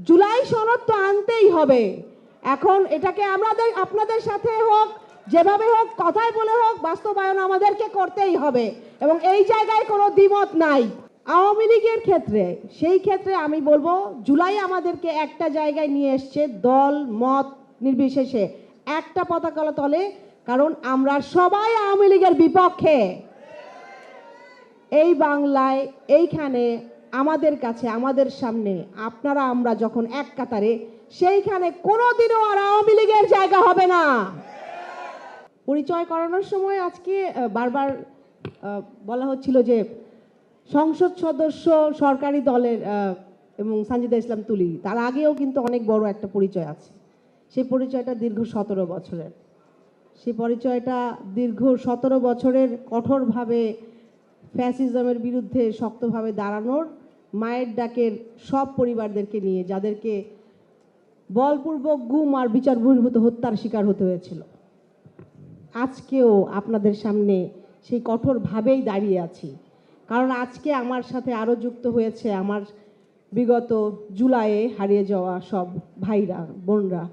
জুলাই সনদ তো আনতেই হবে। এখন এটাকে আপনাদের সাথে হোক, যেভাবে হোক, কথায় বলে হোক, বাস্তবায়ন আমাদেরকে করতেই হবে এবং এই জায়গায় কোনো দ্বিমত নাই। আওয়ামী লীগের ক্ষেত্রে, সেই ক্ষেত্রে আমি বলবো জুলাই আমাদেরকে একটা জায়গায় নিয়ে এসছে, দল মত নির্বিশেষে একটা পতাকা তলে, কারণ আমরা সবাই আওয়ামী লীগের বিপক্ষে। এই বাংলায় এইখানে আমাদের কাছে, আমাদের সামনে আপনারা আমরা যখন এক কাতারে, সেইখানে কোনোদিনও আর আওয়ামী লীগের জায়গা হবে না। পরিচয় করানোর সময় আজকে বারবার বলা হচ্ছিল যে সংসদ সদস্য সরকারি দলের এবং সানজিদা ইসলাম তুলি, তার আগেও কিন্তু অনেক বড় একটা পরিচয় আছে। সেই পরিচয়টা দীর্ঘ 17 বছরের। সেই পরিচয়টা দীর্ঘ 17 বছরের কঠোরভাবে ফ্যাসিজমের বিরুদ্ধে শক্তভাবে দাঁড়ানোর, মায়ের ডাকের সব পরিবারদেরকে নিয়ে, যাদেরকে বলপূর্বক গুম আর বিচার বহির্ভূত হত্যার শিকার হতে হয়েছিল। আজকেও আপনাদের সামনে সেই কঠোরভাবেই দাঁড়িয়ে আছি, কারণ আজকে আমার সাথে আরও যুক্ত হয়েছে আমার বিগত জুলাইয়ে হারিয়ে যাওয়া সব ভাইরা বোনরা,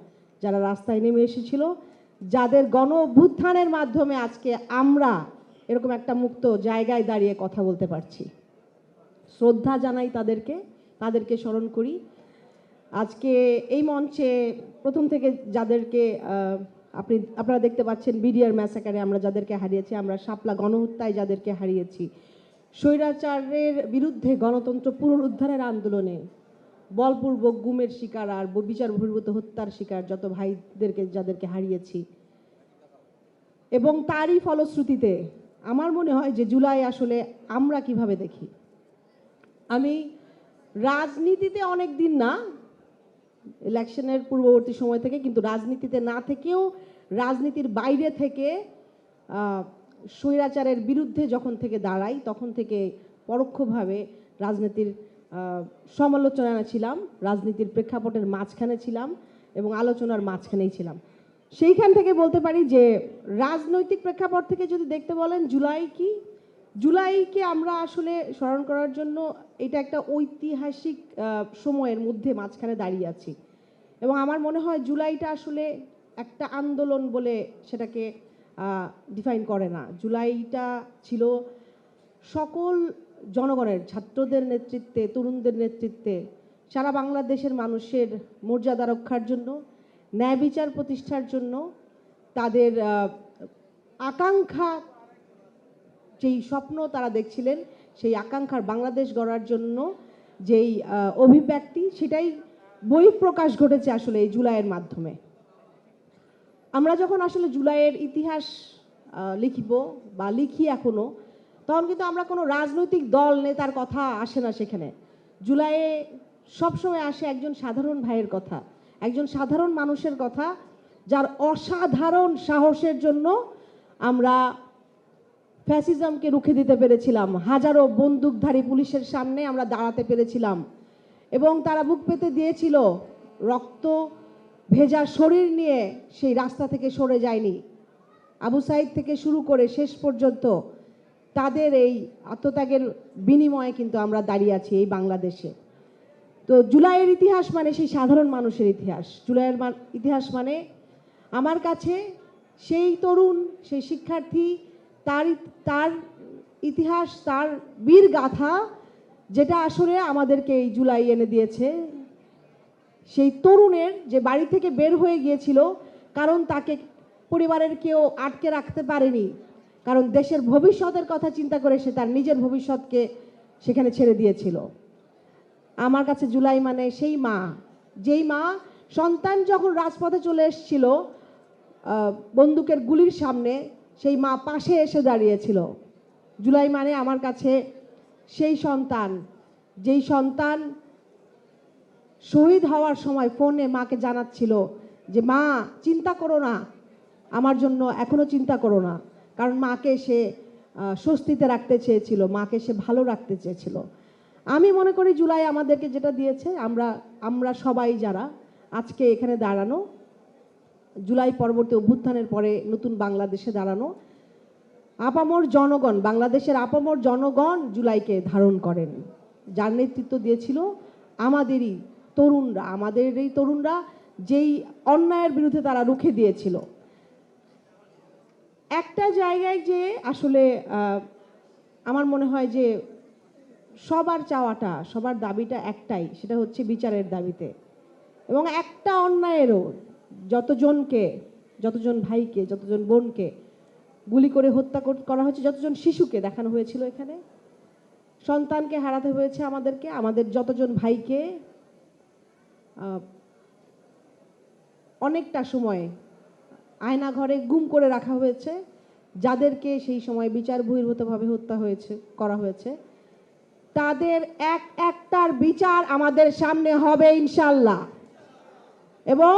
যারা রাস্তায় নেমে এসেছিল, যাদের গণ অভ্যুত্থানের মাধ্যমে আজকে আমরা এরকম একটা মুক্ত জায়গায় দাঁড়িয়ে কথা বলতে পারছি। শ্রদ্ধা জানাই তাদেরকে স্মরণ করি। আজকে এই মঞ্চে প্রথম থেকে যাদেরকে আপনারা দেখতে পাচ্ছেন, বিডিআর ম্যাসাকারে আমরা যাদেরকে হারিয়েছি, আমরা শাপলা গণহত্যায় যাদেরকে হারিয়েছি, স্বৈরাচারের বিরুদ্ধে গণতন্ত্র পুনরুদ্ধারের আন্দোলনে বলপূর্বক গুমের শিকার আর বিচার বহির্ভূত হত্যার শিকার যত ভাইদেরকে যাদেরকে হারিয়েছি, এবং তারই ফলশ্রুতিতে আমার মনে হয় যে জুলাই আসলে আমরা কিভাবে দেখি। আমি রাজনীতিতে অনেক দিন না, ইলেকশনের পূর্ববর্তী সময় থেকে, কিন্তু রাজনীতিতে না থেকেও রাজনীতির বাইরে থেকে স্বৈরাচারের বিরুদ্ধে যখন থেকে দাঁড়াই, তখন থেকে পরোক্ষভাবে রাজনীতির সমালোচনা ছিলাম, রাজনীতির প্রেক্ষাপটের মাঝখানে ছিলাম এবং আলোচনার মাঝখানেই ছিলাম। সেইখান থেকে বলতে পারি যে রাজনৈতিক প্রেক্ষাপট থেকে যদি দেখতে বলেন, জুলাইকে আমরা আসলে স্মরণ করার জন্য এটা একটা ঐতিহাসিক সময়ের মধ্যে মাঝখানে দাঁড়িয়ে আছি এবং আমার মনে হয় জুলাইটা আসলে একটা আন্দোলন বলে সেটাকে ডিফাইন করে না। জুলাইটা ছিল সকল জনগণের, ছাত্রদের নেতৃত্বে, তরুণদের নেতৃত্বে সারা বাংলাদেশের মানুষের মর্যাদা রক্ষার জন্য, ন্যায় বিচার প্রতিষ্ঠার জন্য, তাদের আকাঙ্ক্ষা, যেই স্বপ্ন তারা দেখছিলেন, সেই আকাঙ্ক্ষার বাংলাদেশ গড়ার জন্য যেই অভিব্যক্তি, সেটাই বহিঃপ্রকাশ ঘটেছে আসলে এই জুলাইয়ের মাধ্যমে। আমরা যখন আসলে জুলাইয়ের ইতিহাস লিখিব বা লিখি এখনো, তখন কিন্তু আমরা কোনো রাজনৈতিক দল নেতার কথা আসে না সেখানে। জুলাইয়ে সবসময় আসে একজন সাধারণ ভাইয়ের কথা, একজন সাধারণ মানুষের কথা, যার অসাধারণ সাহসের জন্য আমরা ফ্যাসিজমকে রুখে দিতে পেরেছিলাম। হাজারো বন্দুকধারী পুলিশের সামনে আমরা দাঁড়াতে পেরেছিলাম এবং তারা বুক পেতে দিয়েছিল, রক্ত ভেজা শরীর নিয়ে সেই রাস্তা থেকে সরে যায়নি। আবু সাইদ থেকে শুরু করে শেষ পর্যন্ত তাদের এই আত্মত্যাগের বিনিময়ে কিন্তু আমরা দাঁড়িয়ে আছি এই বাংলাদেশে। তো জুলাইয়ের ইতিহাস মানে সেই সাধারণ মানুষের ইতিহাস। জুলাইয়ের ইতিহাস আমার কাছে সেই তরুণ, সেই শিক্ষার্থী, তার ইতিহাস, তার বীর গাথা, যেটা আসলে আমাদেরকে এই জুলাই এনে দিয়েছে। সেই তরুণের যে বাড়ি থেকে বের হয়ে গিয়েছিল, কারণ তাকে পরিবারের কেউ আটকে রাখতে পারেনি, কারণ দেশের ভবিষ্যতের কথা চিন্তা করে সে তার নিজের ভবিষ্যৎকে সেখানে ছেড়ে দিয়েছিল। আমার কাছে জুলাই মানে সেই মা, যেই মা সন্তান যখন রাজপথে চলে এসেছিল বন্দুকের গুলির সামনে, সেই মা পাশে এসে দাঁড়িয়েছিল। জুলাই মানে আমার কাছে সেই সন্তান, যেই সন্তান শহীদ হওয়ার সময় ফোনে মাকে জানাচ্ছিল যে মা চিন্তা করো না, আমার জন্য এখনো চিন্তা করো না, কারণ মাকে সে স্বস্তিতে রাখতে চেয়েছিল, মাকে সে ভালো রাখতে চেয়েছিল। আমি মনে করি জুলাই আমাদেরকে যেটা দিয়েছে, আমরা সবাই যারা আজকে এখানে দাঁড়ানো, জুলাই পরবর্তী অভ্যুত্থানের পরে নতুন বাংলাদেশে দাঁড়ানো, আপামর জনগণ, বাংলাদেশের আপামর জনগণ জুলাইকে ধারণ করেন। যার নেতৃত্ব দিয়েছিল আমাদেরই তরুণরা, আমাদের এই তরুণরা যেই অন্যায়ের বিরুদ্ধে তারা রুখে দিয়েছিল। একটা জায়গায় যে আসলে আমার মনে হয় যে সবার চাওয়াটা, সবার দাবিটা একটাই, সেটা হচ্ছে বিচারের দাবিতে। এবং একটা অন্যায়েরও যতজন ভাইকে, যতজন বোনকে গুলি করে হত্যা করা হয়েছে, যতজন শিশুকে দেখানো হয়েছিল, এখানে সন্তানকে হারাতে হয়েছে আমাদেরকে, আমাদের যতজন ভাইকে অনেকটা সময় আয়নাঘরে গুম করে রাখা হয়েছে, যাদেরকে সেই সময় বিচার বহির্ভূতভাবে হত্যা করা হয়েছে, তাদের একটার বিচার আমাদের সামনে হবে ইনশাল্লাহ। এবং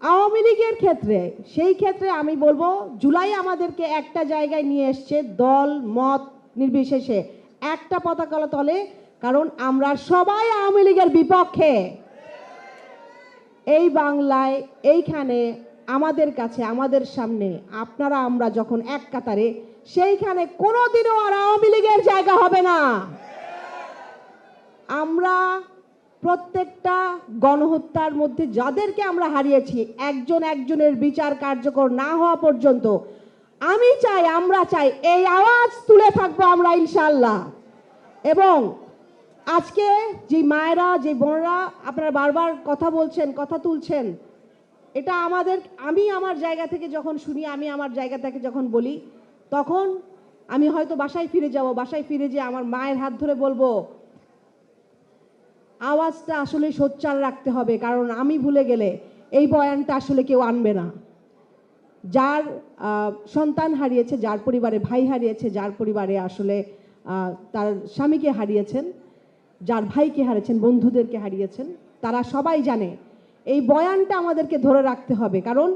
আওয়ামী লীগের সেই ক্ষেত্রে আমি বলবো, জুলাই আমাদেরকে একটা জায়গায় নিয়ে এসছে, দল মত নির্বিশেষে একটা পতাকা তলে, কারণ আমরা সবাই আওয়ামী লীগের বিপক্ষে। এই বাংলায়, এইখানে আমাদের কাছে, আমাদের সামনে আপনারা আমরা যখন এক কাতারে, সেইখানে কোনোদিনও আর আওয়ামী লীগের জায়গা হবে না। আমরা প্রত্যেকটা গণহত্যার মধ্যে যাদেরকে আমরা হারিয়েছি, একজনের বিচার কার্যকর না হওয়া পর্যন্ত আমরা চাই এই আওয়াজ তুলে থাকবো আমরা ইনশাল্লাহ। এবং আজকে যে মায়েরা, যে বোনরা আপনারা বারবার কথা বলছেন, কথা তুলছেন, এটা আমি আমার জায়গা থেকে যখন শুনি, আমি আমার জায়গা থেকে যখন বলি, তখন আমি হয়তো বাসায় ফিরে যাব, বাসায় ফিরে যেয়ে আমার মায়ের হাত ধরে বলবো, আওয়াজটা আসলে সোচ্চার রাখতে হবে, কারণ আমি ভুলে গেলে এই বয়ানটা আসলে কেউ আনবে না। যার সন্তান হারিয়েছে, যার পরিবারে ভাই হারিয়েছে, যার পরিবারে আসলে তার স্বামীকে হারিয়েছেন, যার ভাইকে হারিয়েছেন, বন্ধুদেরকে হারিয়েছেন, তারা সবাই জানে এই বয়ানটা আমাদেরকে ধরে রাখতে হবে। কারণ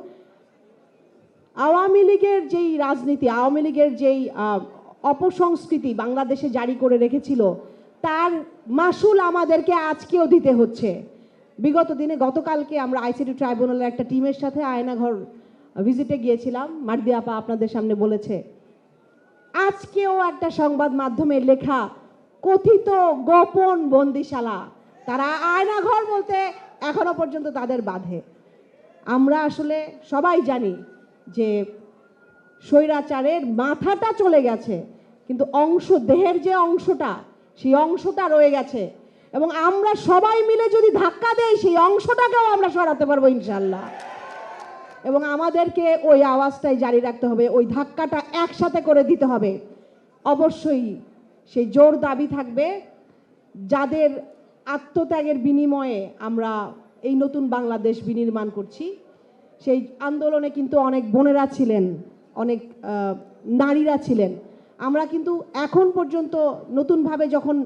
আওয়ামী লীগের যেই রাজনীতি, আওয়ামী লীগের যেই অপসংস্কৃতি বাংলাদেশে জারি করে রেখেছিল, তার মাসুল আমাদেরকে আজকেও দিতে হচ্ছে। বিগত দিনে, গতকালকে আমরা আইসিটি ট্রাইব্যুনালের একটা টিমের সাথে আয়নাঘর ভিজিটে গিয়েছিলাম, মার্দি আপা আপনাদের সামনে বলেছে। আজকেও একটা সংবাদ মাধ্যমের লেখা কথিত গোপন বন্দিশালা, তারা আয়নাঘর বলতে এখনো পর্যন্ত তাদের বাধে। আমরা আসলে সবাই জানি যে স্বৈরাচারের মাথাটা চলে গেছে, কিন্তু দেহের যে অংশটা, সেই অংশটা রয়ে গেছে। এবং আমরা সবাই মিলে যদি ধাক্কা দেই, সেই অংশটাকেও আমরা সরাতে পারবো ইনশাল্লাহ। এবং আমাদেরকে ওই আওয়াজটাই জারি রাখতে হবে, ওই ধাক্কাটা একসাথে করে দিতে হবে। অবশ্যই সেই জোর দাবি থাকবে, যাদের আত্মত্যাগের বিনিময়ে আমরা এই নতুন বাংলাদেশ বিনির্মাণ করছি। সেই আন্দোলনে কিন্তু অনেক বোনেরা ছিলেন, অনেক নারীরা ছিলেন। আমরা কিন্তু এখন পর্যন্ত নতুনভাবে যখন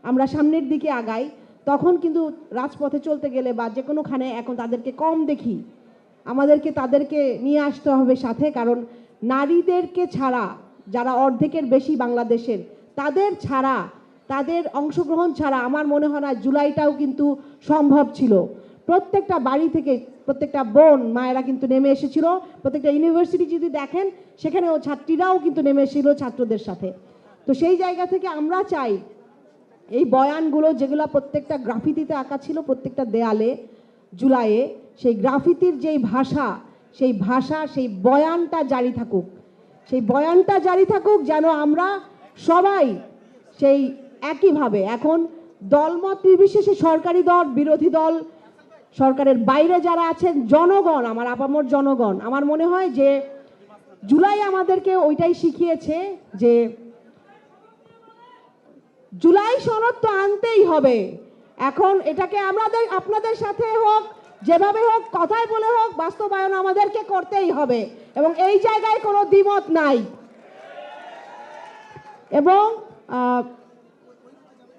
আমরা সামনের দিকে আগাই, তখন কিন্তু রাজপথে চলতে গেলে বা যে কোনোখানে এখন তাদেরকে কম দেখি। আমাদেরকে তাদেরকে নিয়ে আসতে হবে সাথে, কারণ নারীদেরকে ছাড়া, যারা অর্ধেকের বেশি বাংলাদেশের, তাদের অংশগ্রহণ ছাড়া আমার মনে হয় না জুলাইটাও কিন্তু সম্ভব ছিল। প্রত্যেকটা বাড়ি থেকে প্রত্যেকটা বোন মায়েরা কিন্তু নেমে এসেছিল। প্রত্যেকটা ইউনিভার্সিটি যদি দেখেন, সেখানেও ছাত্রীরাও কিন্তু নেমে এসেছিল ছাত্রদের সাথে। তো সেই জায়গা থেকে আমরা চাই এই বয়ানগুলো, যেগুলো প্রত্যেকটা গ্রাফিতিতে আঁকা ছিল, প্রত্যেকটা দেয়ালে জুলাইয়ে, সেই গ্রাফিতির যেই ভাষা, সেই বয়ানটা জারি থাকুক। সেই বয়ানটা জারি থাকুক, যেন আমরা সবাই সেই একইভাবে, এখন দলমত নির্বিশেষে, সরকারি দল, বিরোধী দল, সরকারের বাইরে যারা আছেন, জনগণ, আমার আপামর জনগণ, আমার মনে হয় যে জুলাই আমাদেরকে ওইটাই শিখিয়েছে যে জুলাই সনদ তো আনতেই হবে। এখন এটাকে আপনাদের সাথে হোক, যেভাবে হোক, কথায় বলে হোক, বাস্তবায়ন আমাদেরকে করতেই হবে। এবং এই জায়গায় কোনো দ্বিমত নাই। এবং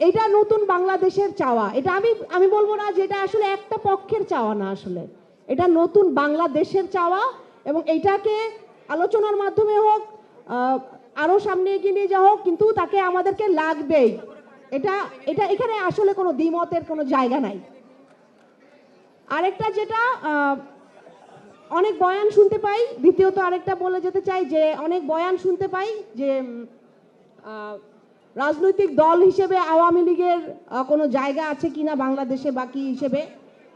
এটা নতুন বাংলাদেশের চাওয়া। এটা আমি বলবো না যে এটা আসলে একটা পক্ষের চাওয়া না, আসলে এটা নতুন বাংলাদেশের চাওয়া। এবং এইটাকে আলোচনার মাধ্যমে হোক, আরও সামনে এগিয়ে নিয়ে যাওয়া হোক, কিন্তু তাকে আমাদেরকে লাগবেই। এটা এখানে আসলে কোনো দ্বিমতের কোনো জায়গা নাই। আরেকটা যেটা অনেক বয়ান শুনতে পাই, দ্বিতীয়ত আরেকটা বলে যেতে চাই যে অনেক বয়ান শুনতে পাই যে রাজনৈতিক দল হিসেবে আওয়ামী লীগের কোনো জায়গা আছে কিনা বাংলাদেশে বাকি হিসেবে,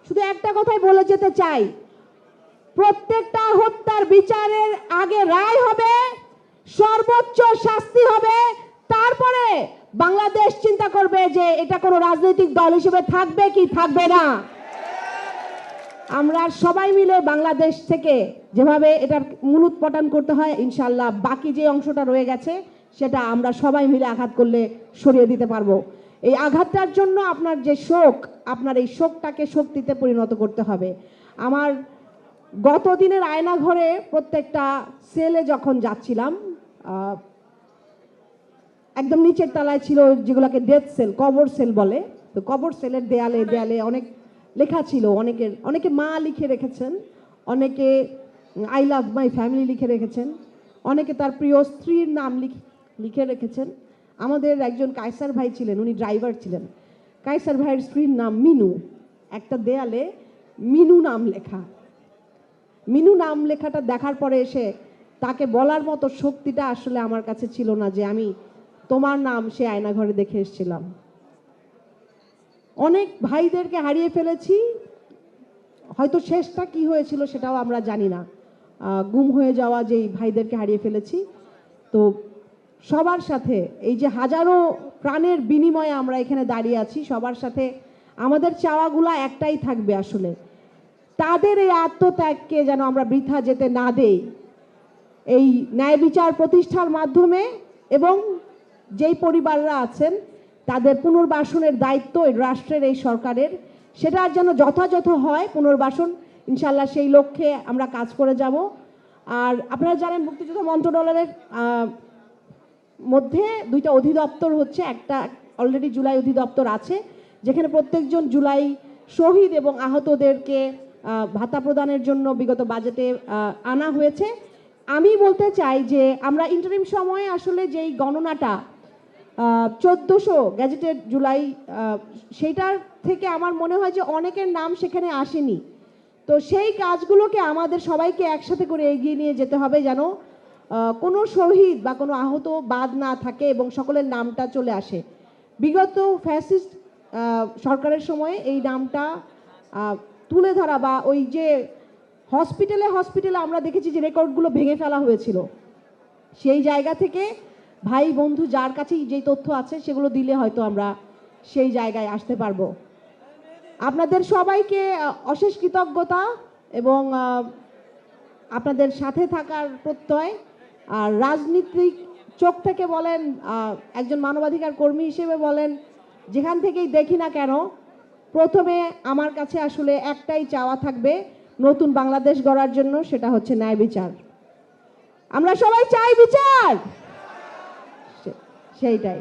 শুধু একটা কথাই বলে যেতে চাই, প্রত্যেকটা হত্যার বিচারের আগে রায় হবে, সর্বোচ্চ শাস্তি হবে, তারপরে বাংলাদেশ চিন্তা করবে যে এটা কোনো রাজনৈতিক দল হিসেবে থাকবে কি থাকবে না। আমরা সবাই মিলে বাংলাদেশ থেকে যেভাবে এটার মূলোৎপাটন করতে হয়, ইনশাল্লাহ বাকি যে অংশটা রয়ে গেছে সেটা আমরা সবাই মিলে আঘাত করলে সরিয়ে দিতে পারবো। এই আঘাতটার জন্য আপনার যে শোক, আপনার এই শোকটাকে শক্তিতে পরিণত করতে হবে। আমার গত দিনের আয়নাঘরে প্রত্যেকটা সেলে যখন যাচ্ছিলাম, একদম নিচের তলায় ছিল যেগুলোকে ডেথ সেল, কবর সেল বলে, তো কবর সেলের দেয়ালে দেয়ালে অনেক লেখা ছিল, অনেকে মা লিখে রেখেছেন, অনেকে আই লাভ মাই ফ্যামিলি লিখে রেখেছেন, অনেকে তার প্রিয় স্ত্রীর নাম লিখে রেখেছেন। আমাদের একজন কায়সার ভাই ছিলেন, উনি ড্রাইভার ছিলেন, কায়সার ভাইয়ের স্ত্রীর নাম মিনু, একটা দেয়ালে মিনু নাম লেখা। মিনু নাম লেখাটা দেখার পরে এসে তাকে বলার মতো শক্তিটা আসলে আমার কাছে ছিল না যে আমি তোমার নাম সে আয়নাঘরে দেখে এসেছিলাম। অনেক ভাইদেরকে হারিয়ে ফেলেছি, হয়তো শেষটা কি হয়েছিল সেটাও আমরা জানি না, গুম হয়ে যাওয়া যেই ভাইদেরকে হারিয়ে ফেলেছি। তো সবার সাথে এই যে হাজারো প্রাণের বিনিময়ে আমরা এখানে দাঁড়িয়ে আছি, সবার সাথে আমাদের চাওয়াগুলা একটাই থাকবে, আসলে তাদের এই আত্মত্যাগকে যেন আমরা বৃথা যেতে না দেই। এই ন্যায় বিচার প্রতিষ্ঠার মাধ্যমে এবং যেই পরিবাররা আছেন তাদের পুনর্বাসনের দায়িত্ব এই রাষ্ট্রের, এই সরকারের, সেটা যেন যথাযথ হয় পুনর্বাসন, ইনশাল্লাহ সেই লক্ষ্যে আমরা কাজ করে যাব। আর আপনারা জানেন মুক্তিযুদ্ধ মন্ত্রণালয়ের মধ্যে দুইটা অধিদপ্তর হচ্ছে, একটা অলরেডি জুলাই অধিদপ্তর আছে যেখানে প্রত্যেকজন জুলাই শহীদ এবং আহতদেরকে ভাতা প্রদানের জন্য বিগত বাজেটে আনা হয়েছে। আমি বলতে চাই যে আমরা ইন্টারিম সময়ে আসলে যেই গণনাটা 1400 গ্যাজেটেড জুলাই, সেইটার থেকে আমার মনে হয় যে অনেকের নাম সেখানে আসেনি। তো সেই কাজগুলোকে আমাদের সবাইকে একসাথে করে এগিয়ে নিয়ে যেতে হবে, যেন কোনো শহীদ বা কোনো আহত বাদ না থাকে এবং সকলের নামটা চলে আসে। বিগত ফ্যাসিস্ট সরকারের সময়ে এই নামটা তুলে ধরা বা ওই যে হসপিটালে আমরা দেখেছি যে রেকর্ডগুলো ভেঙে ফেলা হয়েছিল, সেই জায়গা থেকে ভাই বন্ধু যার কাছেই যেই তথ্য আছে সেগুলো দিলে হয়তো আমরা সেই জায়গায় আসতে পারবো। আপনাদের সবাইকে অশেষ কৃতজ্ঞতা এবং আপনাদের সাথে থাকার প্রত্যয়। আর রাজনীতিক চোখ থেকে বলেন, একজন মানবাধিকার কর্মী হিসেবে বলেন, যেখান থেকেই দেখি না কেন, প্রথমে আমার কাছে আসলে একটাই চাওয়া থাকবে নতুন বাংলাদেশ গড়ার জন্য, সেটা হচ্ছে ন্যায় বিচার। আমরা সবাই চাই বিচার, সেইটাই।